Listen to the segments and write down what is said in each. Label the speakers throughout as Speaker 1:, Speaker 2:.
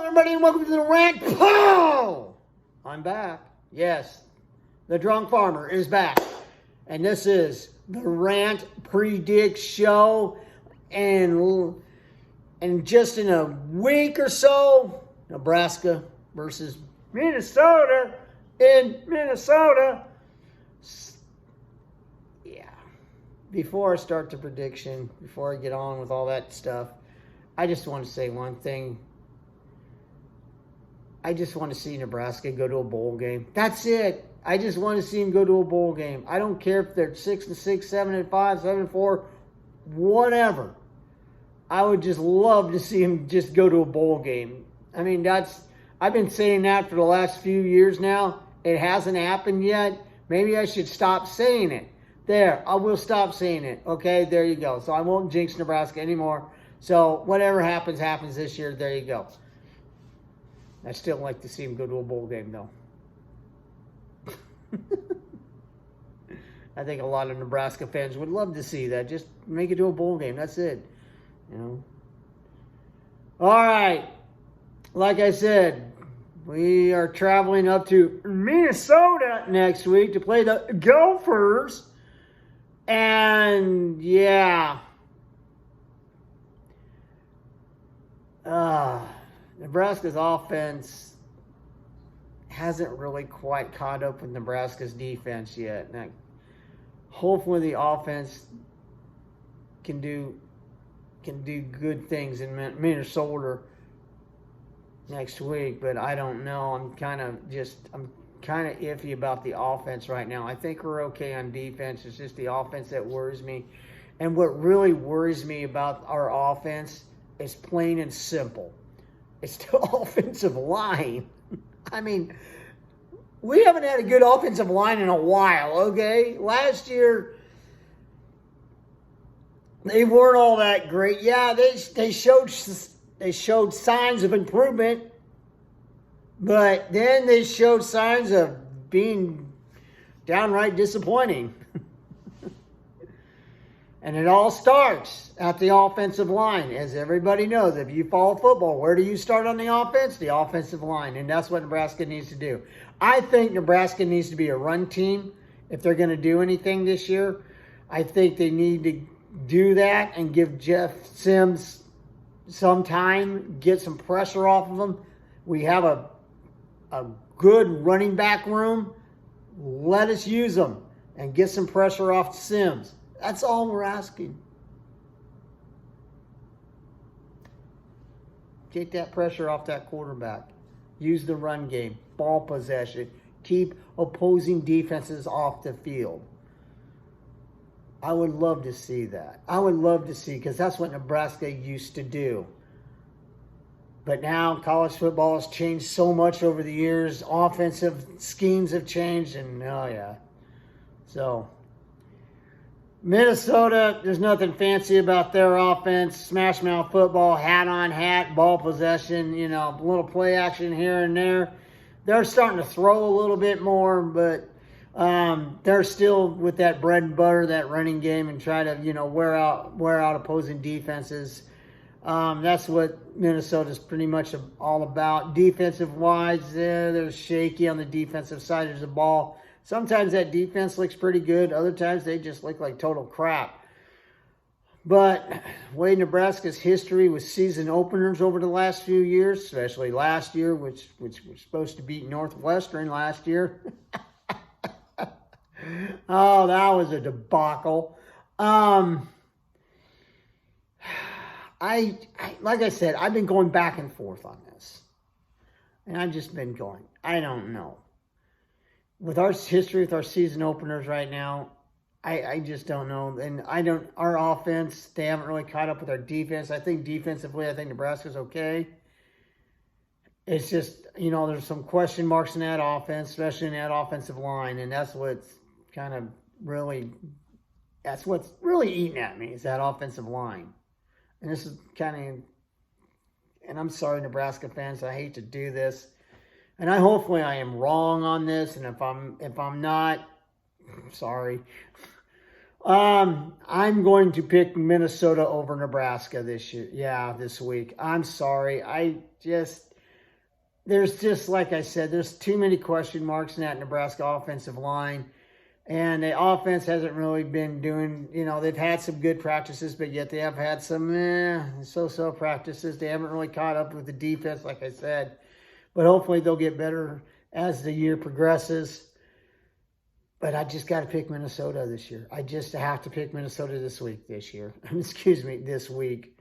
Speaker 1: everybody, and welcome to the Rant. Pow! I'm back. Yes, the drunk farmer is back. And this is the Rant Pre-Dic show. And just in a week or so, Nebraska versus Minnesota in Minnesota. Yeah. Before I start the prediction, before I get on with all that stuff, I just want to say one thing. I just want to see Nebraska go to a bowl game. That's it. I just want to see them go to a bowl game. I don't care if they're 6-6, 7-5, 7-4, whatever. I would just love to see them just go to a bowl game. I mean, I've been saying that for the last few years now. It hasn't happened yet. Maybe I should stop saying it. There, I will stop saying it. Okay, there you go. So I won't jinx Nebraska anymore. So whatever happens, happens this year. There you go. I still like to see him go to a bowl game, though. I think a lot of Nebraska fans would love to see that. Just make it to a bowl game. That's it. You know. All right. Like I said, we are traveling up to Minnesota next week to play the Gophers. And, yeah. Nebraska's offense hasn't really quite caught up with Nebraska's defense yet. Now, hopefully the offense can do good things in Minnesota next week, but I don't know. I'm kind of iffy about the offense right now. I think we're okay on defense. It's just the offense that worries me. And what really worries me about our offense is plain and simple. It's the offensive line. I mean, we haven't had a good offensive line in a while, okay? Last year, they weren't all that great. Yeah, they showed signs of improvement, but then they showed signs of being downright disappointing. And it all starts at the offensive line. As everybody knows, if you follow football, where do you start on the offense? The offensive line. And that's what Nebraska needs to do. I think Nebraska needs to be a run team if they're going to do anything this year. I think they need to do that and give Jeff Sims some time, get some pressure off of him. We have a good running back room. Let us use them and get some pressure off Sims. That's all we're asking. Take that pressure off that quarterback. Use the run game. Ball possession. Keep opposing defenses off the field. I would love to see that. I would love to see, because that's what Nebraska used to do. But now college football has changed so much over the years. Offensive schemes have changed, and oh yeah. So Minnesota, there's nothing fancy about their offense. Smash mouth football, hat on hat, ball possession, a little play action here and there. They're starting to throw a little bit more, but they're still with that bread and butter, that running game, and try to, wear out opposing defenses. That's what Minnesota's pretty much all about. Defensive-wise, they're shaky on the defensive side of the ball. Sometimes that defense looks pretty good. Other times they just look like total crap. But way Nebraska's history with season openers over the last few years, especially last year, which was supposed to beat Northwestern last year. Oh, that was a debacle. Like I said, I've been going back and forth on this. And I've just been going, I don't know. With our history, with our season openers right now, I just don't know. And our offense, they haven't really caught up with our defense. I think defensively, Nebraska's okay. It's just, there's some question marks in that offense, especially in that offensive line. And that's what's really eating at me, is that offensive line. And this is and I'm sorry, Nebraska fans, I hate to do this. And hopefully I am wrong on this, and if I'm not, sorry. I'm going to pick Minnesota over Nebraska this week. I'm sorry. there's just, like I said, there's too many question marks in that Nebraska offensive line. And the offense hasn't really been doing, they've had some good practices, but yet they have had some so-so practices. They haven't really caught up with the defense, like I said. But hopefully they'll get better as the year progresses. But I just got to pick Minnesota this year. I just have to pick Minnesota this week. This week.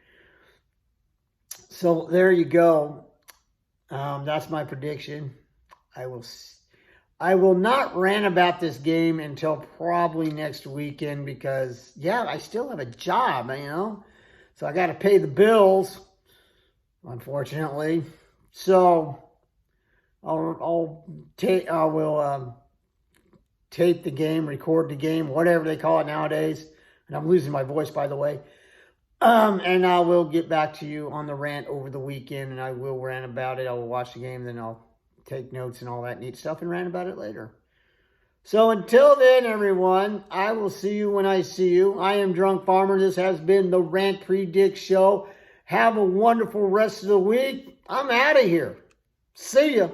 Speaker 1: So there you go. That's my prediction. I will not rant about this game until probably next weekend because, I still have a job, So I got to pay the bills, unfortunately. So I will tape the game, record the game, whatever they call it nowadays. And I'm losing my voice, by the way. And I will get back to you on the rant over the weekend, and I will rant about it. I will watch the game, then I'll take notes and all that neat stuff and rant about it later. So until then, everyone, I will see you when I see you. I am Drunk Farmer. This has been the Rant Pre-Dic Show. Have a wonderful rest of the week. I'm out of here. See ya.